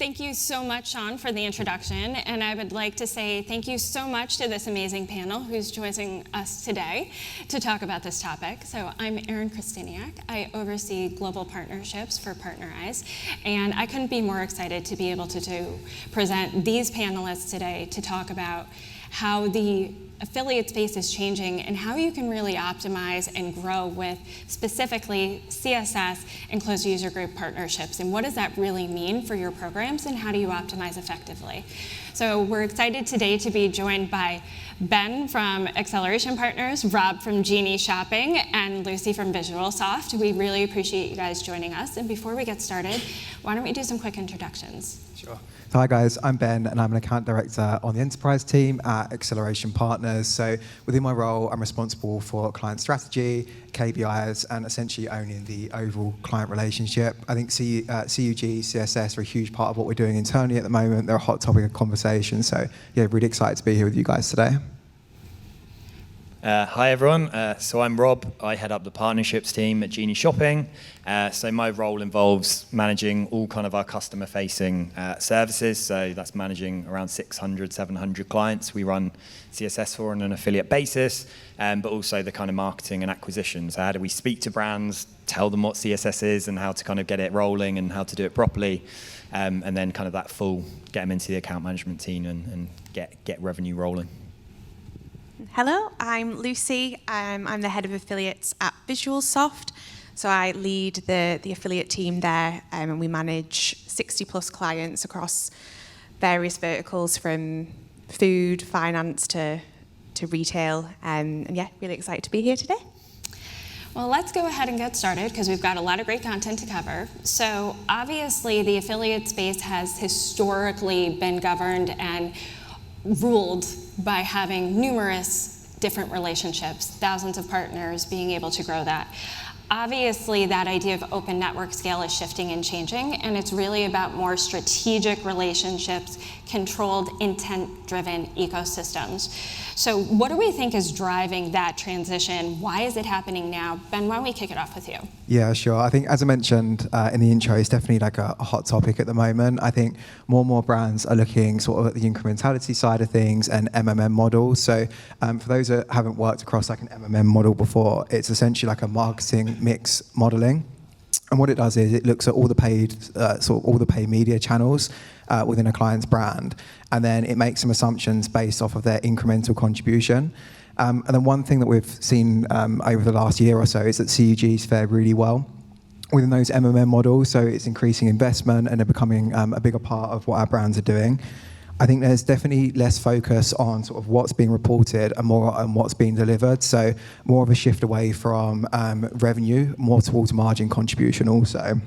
Thank you so much, Sean, for the introduction. And I would like to say thank you so much to this amazing panel who's joining us today to talk about this topic. So I'm Erin Kristyniak. I oversee global partnerships for Partnerize. And I couldn't be more excited to be able to present these panelists today to talk about how the affiliate space is changing and how you can really optimize and grow with specifically CSS and closed user group partnerships. And what does that really mean for your programs and how do you optimize effectively? So we're excited today to be joined by Ben from Acceleration Partners, Rob from Genie Shopping, and Lucy from VisualSoft. We really appreciate you guys joining us. And before we get started, why don't we do some quick introductions? Sure. Hi guys, I'm Ben and I'm an account director on the enterprise team at Acceleration Partners. So within my role, I'm responsible for client strategy, KPIs, and essentially owning the overall client relationship. I think CUG, CSS are a huge part of what we're doing internally at the moment. They're a hot topic of conversation. So yeah, really excited to be here with you guys today. Hi everyone, so I'm Rob. I head up the partnerships team at Genie Shopping. So my role involves managing all kind of our customer facing services. So that's managing around 600, 700 clients we run CSS for on an affiliate basis, but also the kind of marketing and acquisition. So how do we speak to brands, tell them what CSS is and how to kind of get it rolling and how to do it properly. And then kind of that full, get them into the account management team and get revenue rolling. Hello, I'm Lucy. I'm the head of affiliates at VisualSoft. So I lead the affiliate team there, and we manage 60 plus clients across various verticals from food, finance to retail. And yeah, really excited to be here today. Well, let's go ahead and get started because we've got a lot of great content to cover. So obviously the affiliate space has historically been governed and ruled by having numerous different relationships, thousands of partners, being able to grow that. Obviously, that idea of open network scale is shifting and changing, and it's really about more strategic relationships, controlled, intent-driven ecosystems. So what do we think is driving that transition? Why is it happening now? Ben, why don't we kick it off with you? Yeah, sure. I think, as I mentioned in the intro, it's definitely like a hot topic at the moment. I think more and more brands are looking sort of at the incrementality side of things and MMM models. So for those that haven't worked across like an MMM model before, it's essentially like a marketing mix modeling. And what it does is it looks at all the paid, all the paid media channels within a client's brand, and then it makes some assumptions based off of their incremental contribution. And then one thing that we've seen over the last year or so is that CUGs fare really well within those MMM models, so it's increasing investment and they're becoming a bigger part of what our brands are doing. I think there's definitely less focus on sort of what's being reported and more on what's being delivered. So more of a shift away from revenue, more towards margin contribution also.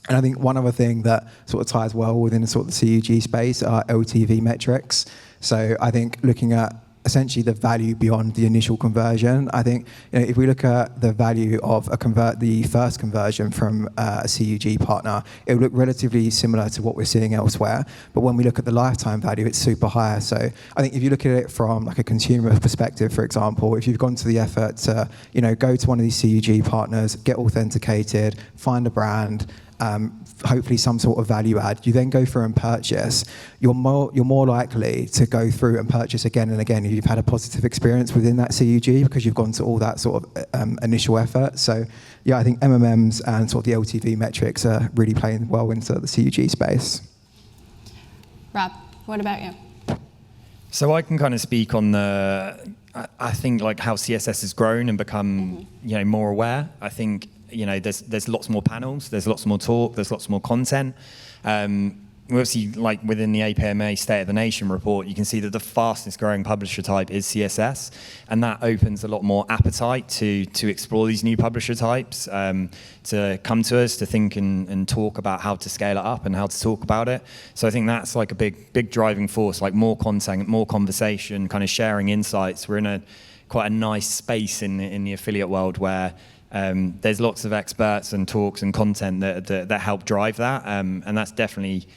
And I think one other thing that sort of ties well within the sort of the CUG space are LTV metrics. So I think looking at essentially the value beyond the initial conversion. I think if we look at the value of the first conversion from a CUG partner, it would look relatively similar to what we're seeing elsewhere. But when we look at the lifetime value, it's super high. So I think if you look at it from like a consumer perspective, for example, if you've gone to the effort to go to one of these CUG partners, get authenticated, find a brand, hopefully some sort of value add, you then go through and purchase, you're more likely to go through and purchase again and again if you've had a positive experience within that CUG because you've gone to all that sort of initial effort. So yeah, I think MMMs and sort of the LTV metrics are really playing well into the CUG space. Rob, what about you? So I can kind of speak on I think like how CSS has grown and become more aware. I think there's lots more panels, there's lots more talk, there's lots more content. Obviously, like within the APMA State of the Nation report, you can see that the fastest growing publisher type is CSS, and that opens a lot more appetite to explore these new publisher types, to come to us, to think and talk about how to scale it up and how to talk about it. So I think that's like a big driving force, like more content, more conversation, kind of sharing insights. We're in quite a nice space in the affiliate world where there's lots of experts and talks and content that help drive that, and that's definitely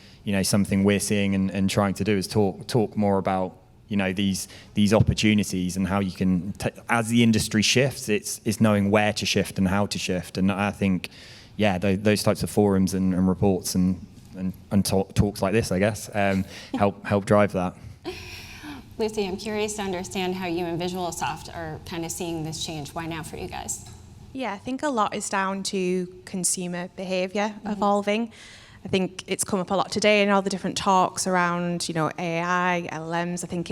something we're seeing and trying to do is talk more about these opportunities and how you can as the industry shifts, it's knowing where to shift and how to shift. And I think those types of forums and reports and and talks like this, I guess, help drive that. Lucy, I'm curious to understand how you and VisualSoft are kind of seeing this change. Why now for you guys? Yeah, I think a lot is down to consumer behaviour evolving. I think it's come up a lot today in all the different talks around, AI, LLMs. I think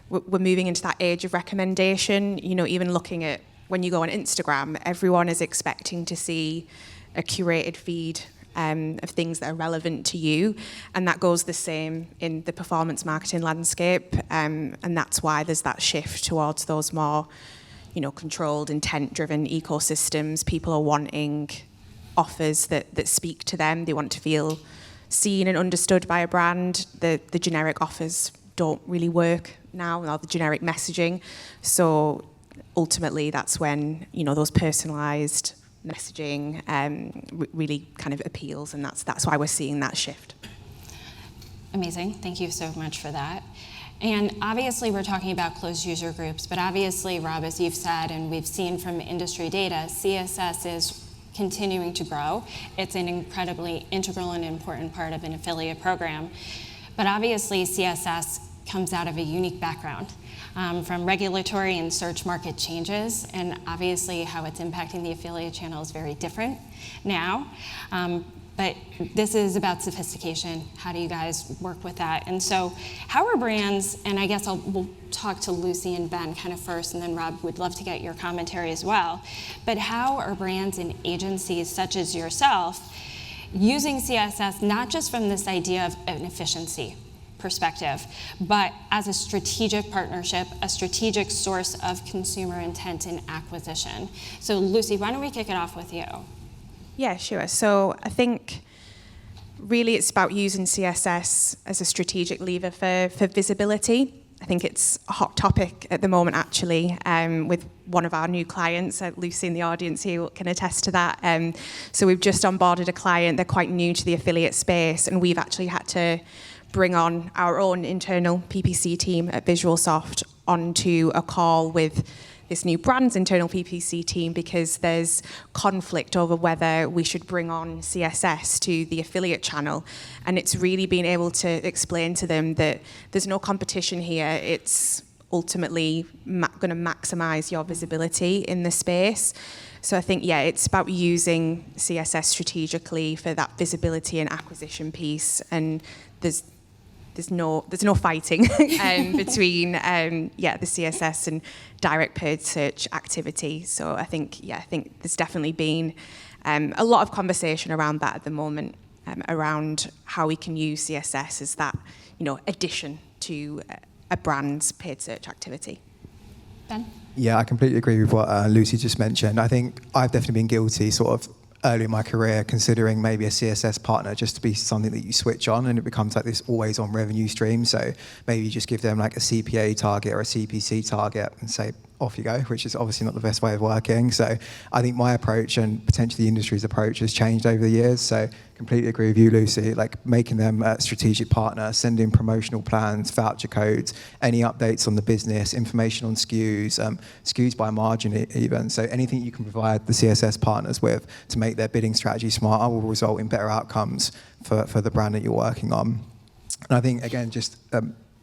we're moving into that age of recommendation. Even looking at when you go on Instagram, everyone is expecting to see a curated feed of things that are relevant to you, and that goes the same in the performance marketing landscape. And that's why there's that shift towards those more, controlled, intent-driven ecosystems. People are wanting offers that speak to them. They want to feel seen and understood by a brand. The generic offers don't really work now, or the generic messaging. So ultimately, that's when those personalised messaging really kind of appeals, and that's why we're seeing that shift. Amazing. Thank you so much for that. And obviously, we're talking about closed user groups, but obviously, Rob, as you've said, and we've seen from industry data, CSS is continuing to grow. It's an incredibly integral and important part of an affiliate program. But obviously, CSS comes out of a unique background from regulatory and search market changes, and obviously how it's impacting the affiliate channel is very different now. But this is about sophistication. How do you guys work with that? And so how are brands, and I guess we'll talk to Lucy and Ben kind of first, and then Rob, would love to get your commentary as well. But how are brands and agencies such as yourself using CSS not just from this idea of an efficiency perspective, but as a strategic partnership, a strategic source of consumer intent and acquisition? So Lucy, why don't we kick it off with you? Yeah, sure. So I think really it's about using CSS as a strategic lever for visibility. I think it's a hot topic at the moment, actually, with one of our new clients. Lucy in the audience here can attest to that. So we've just onboarded a client. They're quite new to the affiliate space, and we've actually had to bring on our own internal PPC team at VisualSoft onto a call with this new brand's internal PPC team, because there's conflict over whether we should bring on CSS to the affiliate channel. And it's really being able to explain to them that there's no competition here. It's ultimately going to maximize your visibility in the space. So I think, it's about using CSS strategically for that visibility and acquisition piece. And there's no fighting between the CSS and direct paid search activity. So I think there's definitely been a lot of conversation around that at the moment, around how we can use CSS as that addition to a brand's paid search activity. Ben? Yeah, I completely agree with what Lucy just mentioned. I think I've definitely been guilty sort of early in my career considering maybe a CSS partner just to be something that you switch on, and it becomes like this always on revenue stream. So maybe you just give them like a CPA target or a CPC target and say, off you go, which is obviously not the best way of working. So I think my approach and potentially the industry's approach has changed over the years. So completely agree with you, Lucy, like making them a strategic partner, sending promotional plans, voucher codes, any updates on the business, information on SKUs, SKUs by margin even. So anything you can provide the CSS partners with to make their bidding strategy smarter will result in better outcomes for the brand that you're working on. And I think, again, just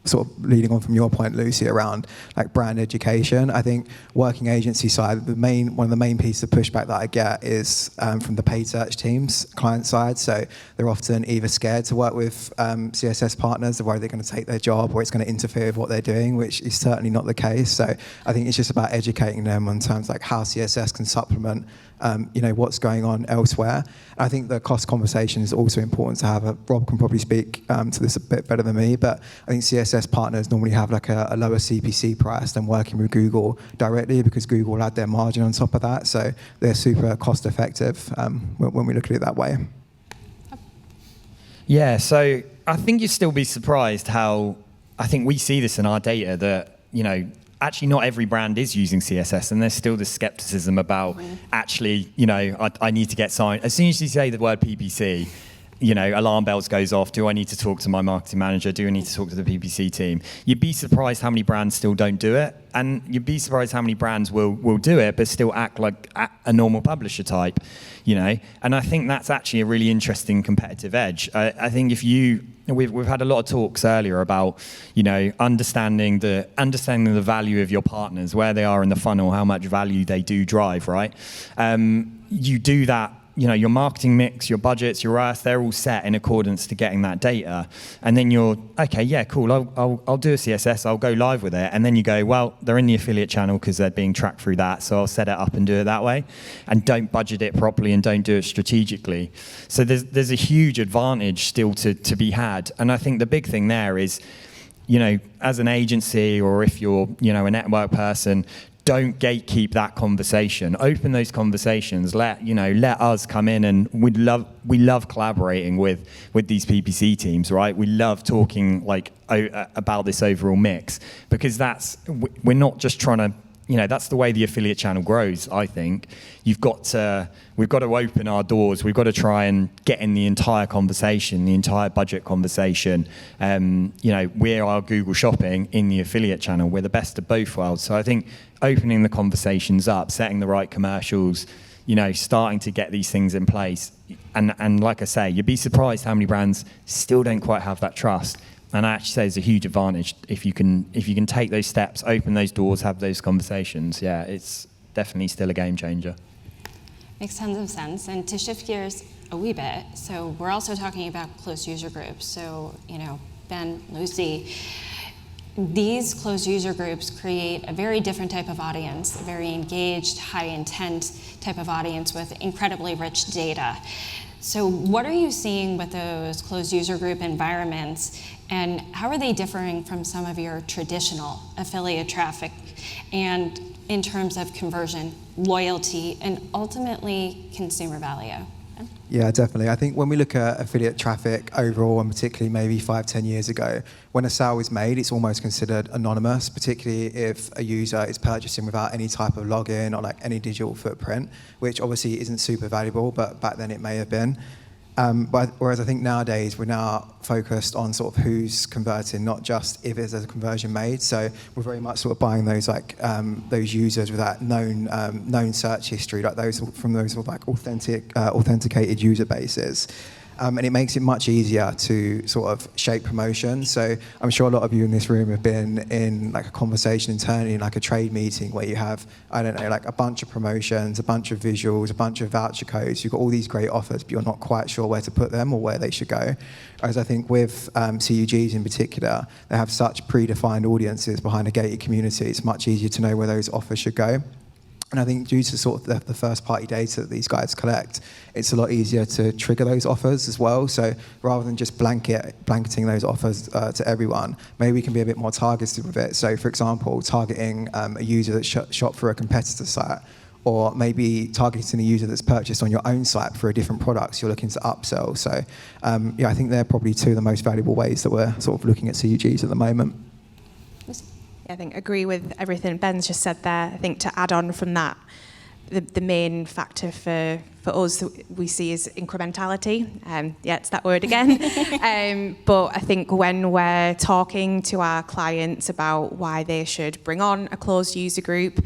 sort of leading on from your point, Lucy, around like brand education. I think working agency side, one of the main pieces of pushback that I get is from the paid search teams, client side. So they're often either scared to work with CSS partners, they're worried they're going to take their job or it's going to interfere with what they're doing, which is certainly not the case. So I think it's just about educating them on terms like how CSS can supplement what's going on elsewhere. I think the cost conversation is also important to have. Rob can probably speak to this a bit better than me, but I think CSS partners normally have like a lower CPC price than working with Google directly, because Google will add their margin on top of that. So they're super cost effective when we look at it that way. Yeah, so I think you'd still be surprised how, I think we see this in our data that, actually not every brand is using CSS, and there's still this skepticism about actually, I need to get signed. As soon as you say the word PPC, alarm bells goes off. Do I need to talk to my marketing manager? Do I need to talk to the PPC team? You'd be surprised how many brands still don't do it. And you'd be surprised how many brands will do it, but still act like a normal publisher type, And I think that's actually a really interesting competitive edge. I think we've had a lot of talks earlier about, understanding the value of your partners, where they are in the funnel, how much value they do drive, right? You do that. Your marketing mix, your budgets, your ROAS, they're all set in accordance to getting that data. And then you're, okay, yeah, cool, I'll do a CSS, I'll go live with it. And then you go, well, they're in the affiliate channel because they're being tracked through that, so I'll set it up and do it that way. And don't budget it properly and don't do it strategically. So there's a huge advantage still to be had. And I think the big thing there is, as an agency or if you're, a network person, don't gatekeep that conversation. Open those conversations. Let us come in, and we love collaborating with these PPC teams, right? We love talking about this overall mix, because we're not just trying to. That's the way the affiliate channel grows, I think. We've got to open our doors. We've got to try and get in the entire conversation, the entire budget conversation. We are Google Shopping in the affiliate channel. We're the best of both worlds. So I think opening the conversations up, setting the right commercials, starting to get these things in place. And like I say, you'd be surprised how many brands still don't quite have that trust. And I actually say it's a huge advantage if you can take those steps, open those doors, have those conversations. Yeah, it's definitely still a game changer. Makes tons of sense. And to shift gears a wee bit, so we're also talking about closed user groups. So, Ben, Lucy, these closed user groups create a very different type of audience, a very engaged, high intent type of audience with incredibly rich data. So what are you seeing with those closed user group environments, and how are they differing from some of your traditional affiliate traffic, and in terms of conversion, loyalty, and ultimately consumer value? Yeah, definitely. I think when we look at affiliate traffic overall, and particularly maybe 5-10 years ago, when a sale is made, it's almost considered anonymous, particularly if a user is purchasing without any type of login or any digital footprint, which obviously isn't super valuable, but back then it may have been. Whereas I think nowadays we're now focused on sort of who's converting, not just if there's a conversion made. So we're very much sort of buying those those users with that known search history, those from those sort of authenticated user bases. And it makes it much easier to sort of shape promotion. So I'm sure a lot of you in this room have been in a conversation internally in a trade meeting where you have, I don't know, a bunch of promotions, a bunch of visuals, a bunch of voucher codes. You've got all these great offers, but you're not quite sure where to put them or where they should go. Whereas I think with CUGs in particular, they have such predefined audiences behind a gated community. It's much easier to know where those offers should go. And I think due to sort of the first-party data that these guys collect, it's a lot easier to trigger those offers as well. So rather than just blanketing those offers to everyone, maybe we can be a bit more targeted with it. So, for example, targeting a user that shopped for a competitor site, or maybe targeting a user that's purchased on your own site for a different product you're looking to upsell. So, I think they're probably two of the most valuable ways that we're sort of looking at CUGs at the moment. I think agree with everything Ben's just said there. I think to add on from that, the main factor for us that we see is incrementality. It's that word again. But I think when we're talking to our clients about why they should bring on a closed user group,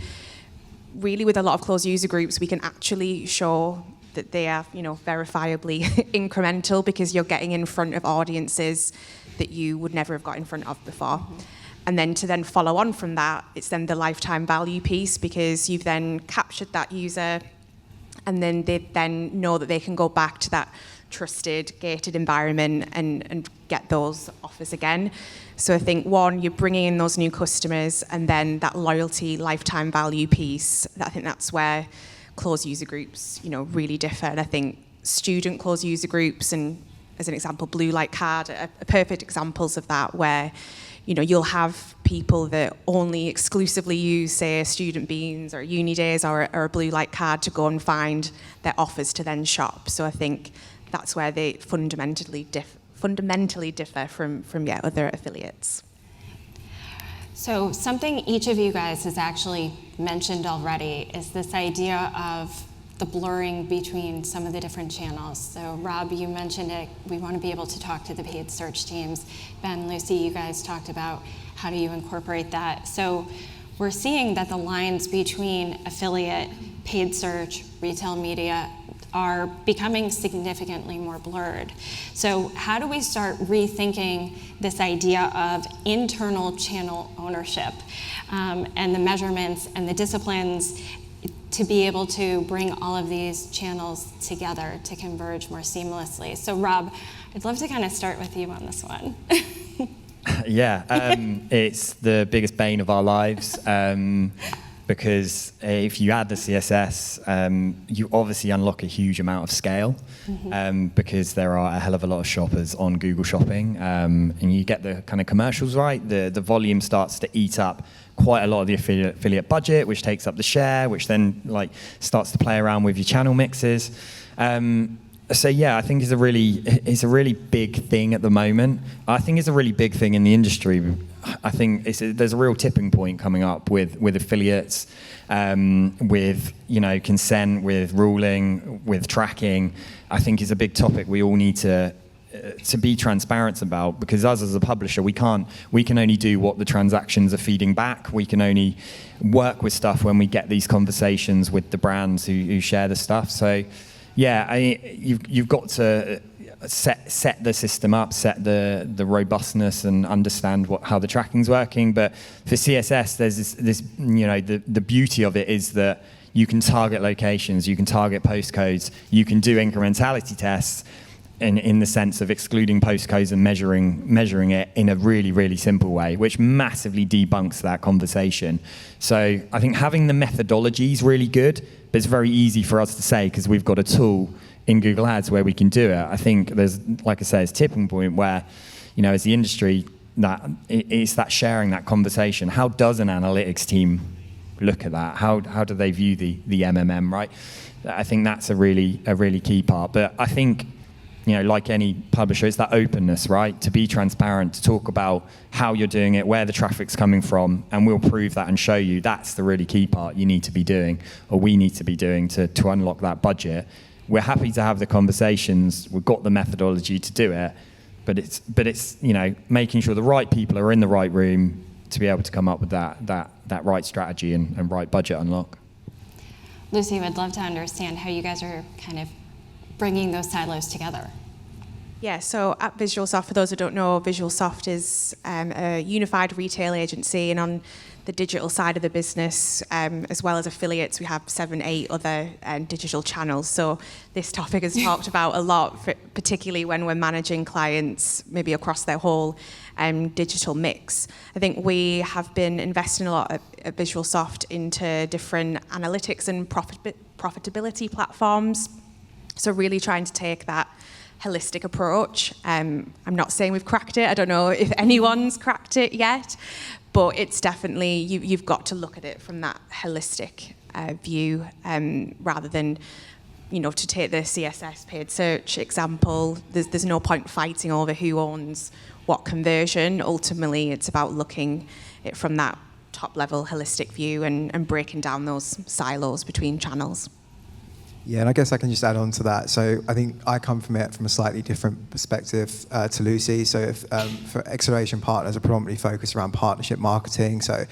really with a lot of closed user groups, we can actually show that they are, verifiably incremental, because you're getting in front of audiences that you would never have got in front of before. Mm-hmm. And then to follow on from that, it's then the lifetime value piece, because you've then captured that user, and then they then know that they can go back to that trusted, gated environment and get those offers again. So I think, one, you're bringing in those new customers, and then that loyalty, lifetime value piece, I think that's where closed user groups, really differ. And I think student closed user groups, and as an example, Blue Light Card are perfect examples of that, where you'll have people that only exclusively use, say, Student Beans or Uni Days or a Blue Light Card to go and find their offers to then shop. So I think that's where they fundamentally differ from other affiliates. So something each of you guys has actually mentioned already is this idea of the blurring between some of the different channels. So Rob, you mentioned it, we want to be able to talk to the paid search teams. Ben, Lucy, you guys talked about how do you incorporate that. So we're seeing that the lines between affiliate, paid search, retail media are becoming significantly more blurred. So how do we start rethinking this idea of internal channel ownership and the measurements and the disciplines to be able to bring all of these channels together to converge more seamlessly? So Rob, I'd love to kind of start with you on this one. Yeah, it's the biggest bane of our lives. Because if you add the CSS, you obviously unlock a huge amount of scale because there are a hell of a lot of shoppers on Google Shopping, and you get the kind of commercials right. The volume starts to eat up quite a lot of the affiliate budget, which takes up the share, which then like starts to play around with your channel mixes. So yeah, I think it's a really big thing at the moment. I think it's a really big thing in the industry. I think there's a real tipping point coming up with affiliates, with consent, with ruling, with tracking. I think is a big topic we all need to be transparent about, because us as a publisher, we can only do what the transactions are feeding back. We can only work with stuff when we get these conversations with the brands who share the stuff. So yeah, you've got to set the system up, set the robustness, and understand how the tracking's working. But for CSS, there's this the beauty of it is that you can target locations, you can target postcodes, you can do incrementality tests in the sense of excluding postcodes and measuring it in a really, really simple way, which massively debunks that conversation. So I think having the methodology is really good, but it's very easy for us to say because we've got a tool in Google Ads where we can do it. I think there's, like I say, it's a tipping point where, as the industry, that it's that sharing, that conversation. How does an analytics team look at that? How do they view the MMM, right? I think that's a really key part. But I think, like any publisher, it's that openness, right? To be transparent, to talk about how you're doing it, where the traffic's coming from, and we'll prove that and show you. That's the really key part you need to be doing, or we need to be doing to unlock that budget. We're happy to have the conversations. We've got the methodology to do it, but it's making sure the right people are in the right room to be able to come up with that right strategy and right budget unlock. Lucy, I'd love to understand how you guys are kind of bringing those silos together. Yeah, so at VisualSoft, for those who don't know, VisualSoft is a unified retail agency, and on the digital side of the business, as well as affiliates, we have 7-8 other digital channels. So this topic is talked about a lot, particularly when we're managing clients, maybe across their whole digital mix. I think we have been investing a lot at VisualSoft into different analytics and profitability platforms. So really trying to take that holistic approach. I'm not saying we've cracked it. I don't know if anyone's cracked it yet, but it's definitely, you've got to look at it from that holistic view, rather than, to take the CSS paid search example, there's no point fighting over who owns what conversion. Ultimately, it's about looking at it from that top level holistic view and breaking down those silos between channels. Yeah, and I guess I can just add on to that. So I think I come from it from a slightly different perspective to Lucy. So if, for Acceleration Partners are predominantly focused around partnership marketing, so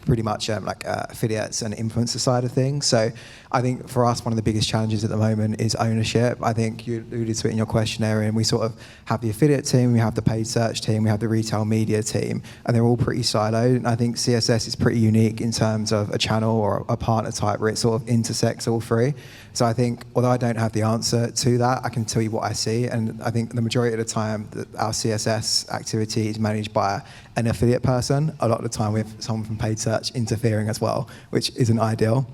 pretty much affiliates and influencer side of things. So I think for us, one of the biggest challenges at the moment is ownership. I think you alluded to it in your question, Erin. We sort of have the affiliate team, we have the paid search team, we have the retail media team, and they're all pretty siloed. And I think CSS is pretty unique in terms of a channel or a partner type where it sort of intersects all three. So I think, although I don't have the answer to that, I can tell you what I see. And I think the majority of the time that our CSS activity is managed by an affiliate person. A lot of the time we have someone from paid search interfering as well, which isn't ideal.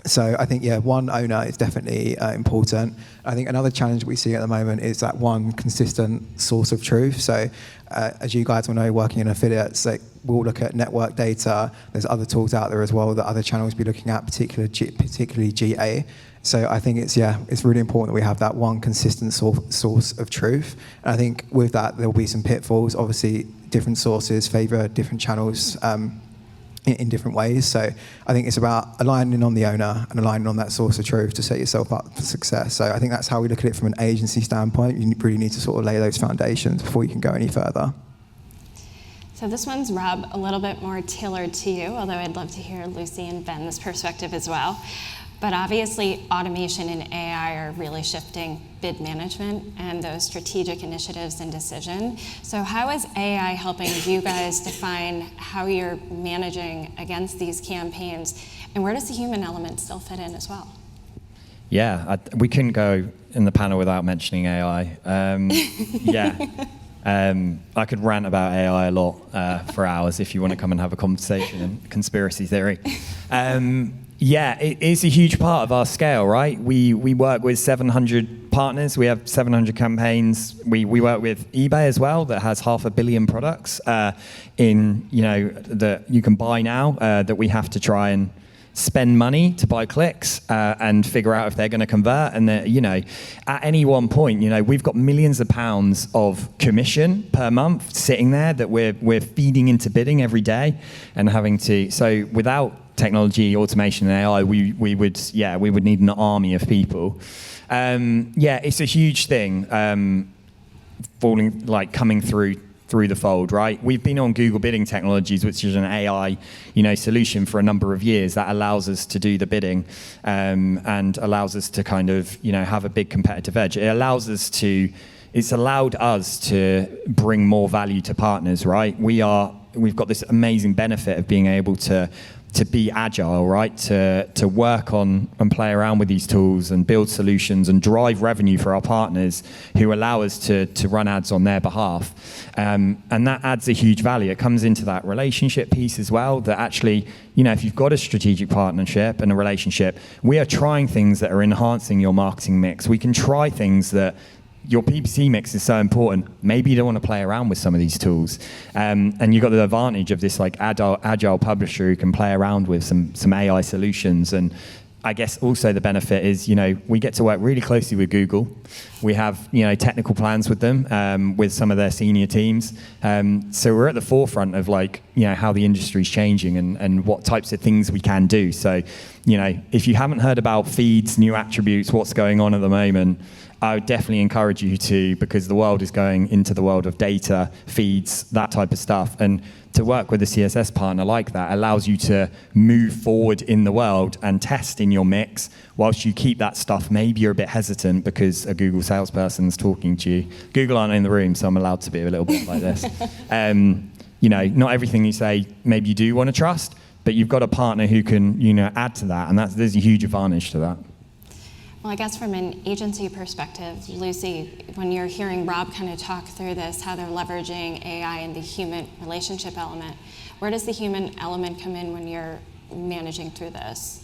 So I think, yeah, one owner is definitely important. I think another challenge we see at the moment is that one consistent source of truth. So as you guys will know, working in affiliates, we'll look at network data. There's other tools out there as well that other channels be looking at, particularly GA. So I think it's really important that we have that one consistent source of truth. And I think with that, there'll be some pitfalls. Obviously, different sources favor different channels in different ways. So I think it's about aligning on the owner and aligning on that source of truth to set yourself up for success. So I think that's how we look at it from an agency standpoint. You really need to sort of lay those foundations before you can go any further. So this one's, Rob, a little bit more tailored to you, although I'd love to hear Lucy and Ben's perspective as well. But obviously, automation and AI are really shifting bid management and those strategic initiatives and decision. So how is AI helping you guys define how you're managing against these campaigns? And where does the human element still fit in as well? Yeah, we couldn't go in the panel without mentioning AI. I could rant about AI a lot for hours if you want to come and have a conversation and conspiracy theory. Yeah, it is a huge part of our scale, right? We work with 700 partners. We have 700 campaigns. We work with eBay as well, that has 500 million products that you can buy now that we have to try and spend money to buy clicks and figure out if they're going to convert. And at any one point, we've got millions of pounds of commission per month sitting there that we're feeding into bidding every day and having to. So without technology, automation, and AI, we would need an army of people. It's a huge thing coming through the fold, right? We've been on Google Bidding Technologies, which is an AI, solution for a number of years that allows us to do the bidding and allows us to kind of, have a big competitive edge. It's allowed us to bring more value to partners, right? We've got this amazing benefit of being able to be agile, right? To work on and play around with these tools and build solutions and drive revenue for our partners who allow us to run ads on their behalf. And that adds a huge value. It comes into that relationship piece as well, that actually, if you've got a strategic partnership and a relationship, we are trying things that are enhancing your marketing mix. We can try things that your PPC mix is so important. Maybe you don't want to play around with some of these tools. And you've got the advantage of this agile publisher who can play around with some AI solutions. And I guess also the benefit is, we get to work really closely with Google. We have, technical plans with them, with some of their senior teams. So we're at the forefront of how the industry's changing and what types of things we can do. So, if you haven't heard about feeds, new attributes, what's going on at the moment, I would definitely encourage you to, because the world is going into the world of data, feeds, that type of stuff. And to work with a CSS partner like that allows you to move forward in the world and test in your mix whilst you keep that stuff. Maybe you're a bit hesitant because a Google salesperson's talking to you. Google aren't in the room, so I'm allowed to be a little bit like this. Not everything you say maybe you do want to trust, but you've got a partner who can, add to that, and there's a huge advantage to that. Well, I guess from an agency perspective, Lucy, when you're hearing Rob kind of talk through this, how they're leveraging AI and the human relationship element, where does the human element come in when you're managing through this?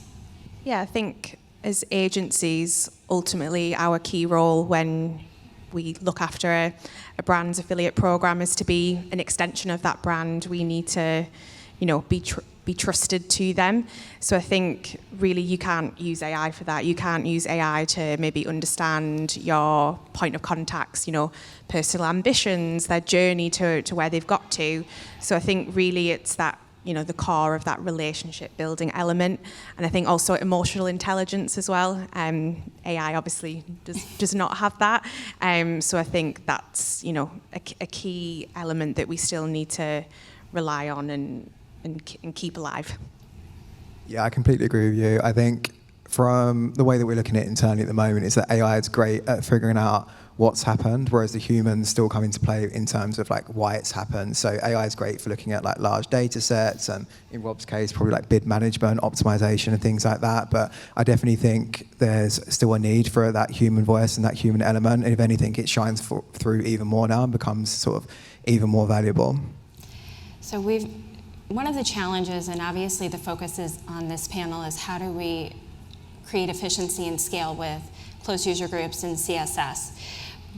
Yeah, I think as agencies, ultimately our key role when we look after a brand's affiliate program is to be an extension of that brand. We need to, be trusted to them. So I think really you can't use AI for that. You can't use AI to maybe understand your point of contacts, personal ambitions, their journey to where they've got to. So I think really it's that, the core of that relationship building element. And I think also emotional intelligence as well. AI obviously does not have that. So I think that's, a key element that we still need to rely on and keep alive. Yeah, I completely agree with you. I think from the way that we're looking at it internally at the moment is that AI is great at figuring out what's happened, whereas the humans still come into play in terms of why it's happened. So AI is great for looking at large data sets and in Rob's case, probably bid management, optimization and things like that. But I definitely think there's still a need for that human voice and that human element. And if anything, it shines through even more now and becomes sort of even more valuable. So one of the challenges, and obviously the focus is on this panel, is how do we create efficiency and scale with closed user groups and CSS.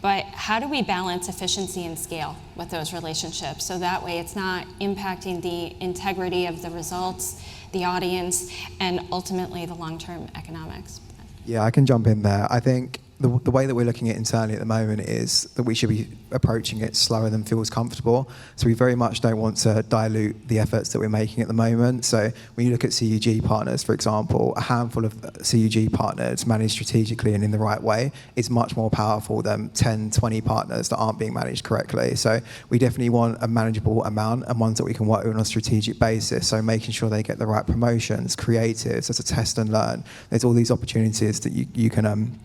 But how do we balance efficiency and scale with those relationships so that way it's not impacting the integrity of the results, the audience, and ultimately the long-term economics? Yeah, I can jump in there. I think the way that we're looking at it internally at the moment is that we should be approaching it slower than feels comfortable. So we very much don't want to dilute the efforts that we're making at the moment. So when you look at CUG partners, for example, a handful of CUG partners managed strategically and in the right way is much more powerful than 10, 20 partners that aren't being managed correctly. So we definitely want a manageable amount and ones that we can work with on a strategic basis. So making sure they get the right promotions, creatives, as a test and learn. There's all these opportunities that you can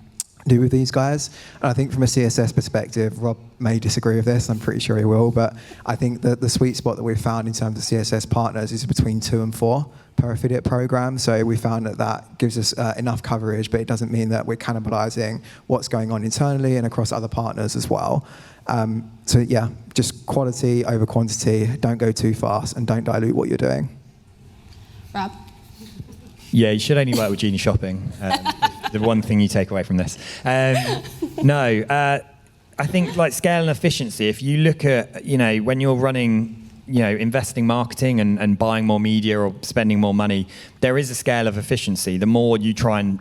do with these guys. And I think from a CSS perspective, Rob may disagree with this, I'm pretty sure he will, but I think that the sweet spot that we've found in terms of CSS partners is between 2 and 4 per affiliate program. So we found that gives us enough coverage, but it doesn't mean that we're cannibalizing what's going on internally and across other partners as well. So yeah, just quality over quantity, don't go too fast and don't dilute what you're doing. Rob? Yeah, you should only work with Genie Shopping. The one thing you take away from this. I think like scale and efficiency, if you look at, when you're running, investing marketing and buying more media or spending more money, there is a scale of efficiency. The more you try and,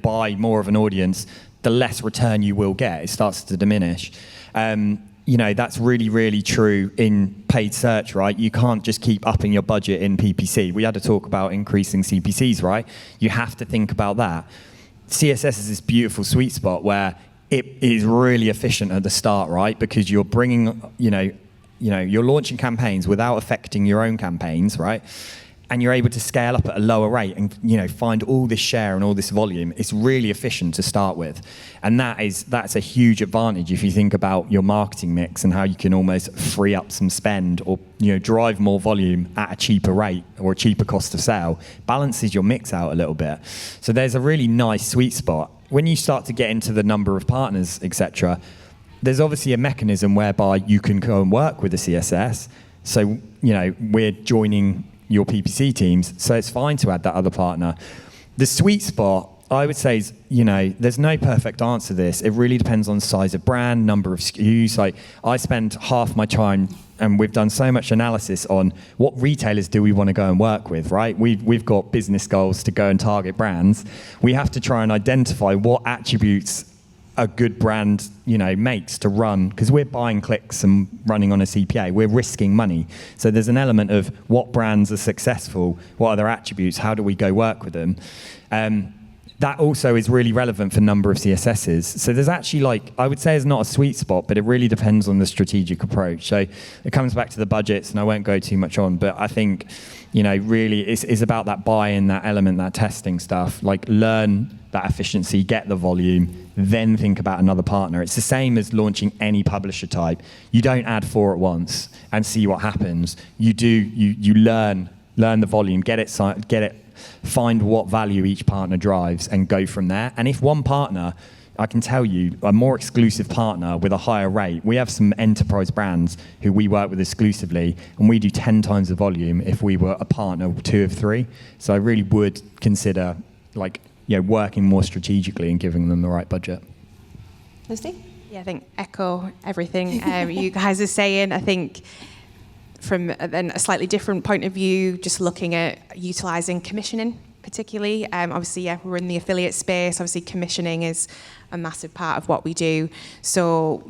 buy more of an audience, the less return you will get. It starts to diminish. That's really, really true in paid search, right? You can't just keep upping your budget in PPC. We had to talk about increasing CPCs, right? You have to think about that. CSS is this beautiful sweet spot where it is really efficient at the start, right? Because you're bringing, you're launching campaigns without affecting your own campaigns, right? And you're able to scale up at a lower rate and find all this share and all this volume. It's really efficient to start with, and that's a huge advantage if you think about your marketing mix and how you can almost free up some spend or drive more volume at a cheaper rate or a cheaper cost of sale. Balances your mix out a little bit. So there's a really nice sweet spot. When you start to get into the number of partners, etc., there's obviously a mechanism whereby you can go and work with the CSS. So we're joining your PPC teams, so it's fine to add that other partner. The sweet spot, I would say, is, there's no perfect answer to this. It really depends on size of brand, number of SKUs. Like, I spend half my time, and we've done so much analysis on what retailers do we want to go and work with, right? We've got business goals to go and target brands. We have to try and identify what attributes a good brand, makes to run, because we're buying clicks and running on a CPA. We're risking money. So there's an element of what brands are successful, what are their attributes, how do we go work with them? That also is really relevant for number of CSSs. So there's actually I would say it's not a sweet spot, but it really depends on the strategic approach. So it comes back to the budgets, and I won't go too much on, but I think, really it's about that buy-in, that element, that testing stuff, learn that efficiency, get the volume, then think about another partner. It's the same as launching any publisher type. You don't add 4 at once and see what happens. You learn the volume, get it, find what value each partner drives and go from there. And if one partner, I can tell you, a more exclusive partner with a higher rate, we have some enterprise brands who we work with exclusively, and we do 10 times the volume if we were a partner with 2 of 3. So I really would consider working more strategically and giving them the right budget. Lucy? Yeah, I think echo everything you guys are saying. I think from a slightly different point of view, just looking at utilising commissioning particularly. Obviously, we're in the affiliate space. Obviously, commissioning is a massive part of what we do. So,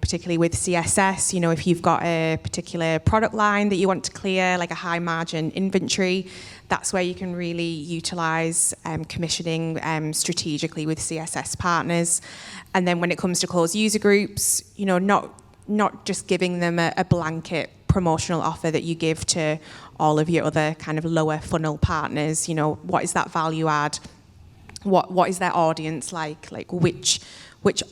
particularly with CSS, if you've got a particular product line that you want to clear, like a high margin inventory, that's where you can really utilise commissioning strategically with CSS partners. And then when it comes to closed user groups, not just giving them a blanket promotional offer that you give to all of your other kind of lower funnel partners. What is that value add? What is their audience like? Which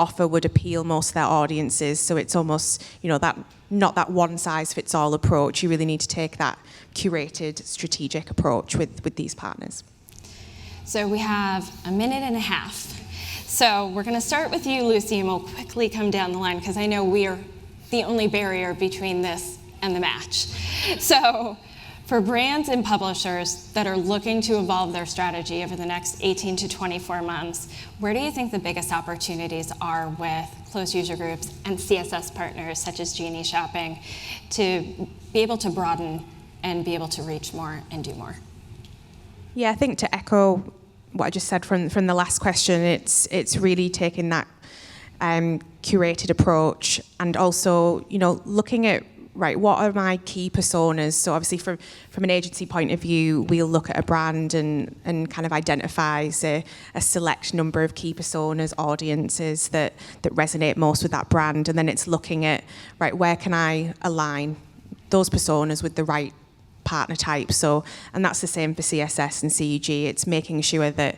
offer would appeal most to their audiences? So it's almost, that not that one size fits all approach. You really need to take that curated strategic approach with these partners. So we have a minute and a half. So we're going to start with you, Lucy, and we'll quickly come down the line because I know we are the only barrier between this and the match. So for brands and publishers that are looking to evolve their strategy over the next 18 to 24 months, where do you think the biggest opportunities are with closed user groups and CSS partners such as Genie Shopping to be able to broaden and be able to reach more and do more? Yeah, I think to echo what I just said from the last question. It's really taking that curated approach, and also, you know, looking at, right, what are my key personas? So obviously from an agency point of view, we'll look at a brand and kind of identify, say, a select number of key personas, audiences that resonate most with that brand. And then it's looking at, right, where can I align those personas with the right partner type? So, and that's the same for CSS and CUG. It's making sure that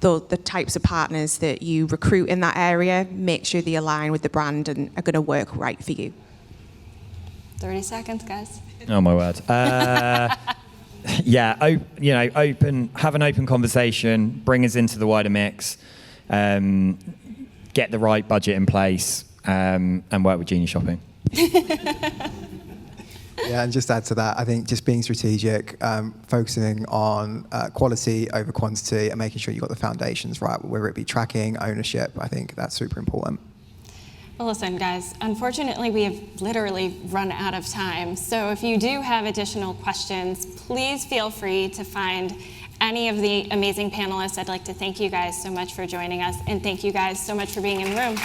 the types of partners that you recruit in that area, make sure they align with the brand and are going to work right for you. 30 seconds, guys. Oh my word. Yeah, have an open conversation, bring us into the wider mix, get the right budget in place, and work with Genius Shopping. Yeah, and just add to that, I think just being strategic, focusing on quality over quantity, and making sure you've got the foundations right, whether it be tracking, ownership. I think that's super important. Well, listen, guys, unfortunately, we have literally run out of time. So if you do have additional questions, please feel free to find any of the amazing panelists. I'd like to thank you guys so much for joining us, and thank you guys so much for being in the room.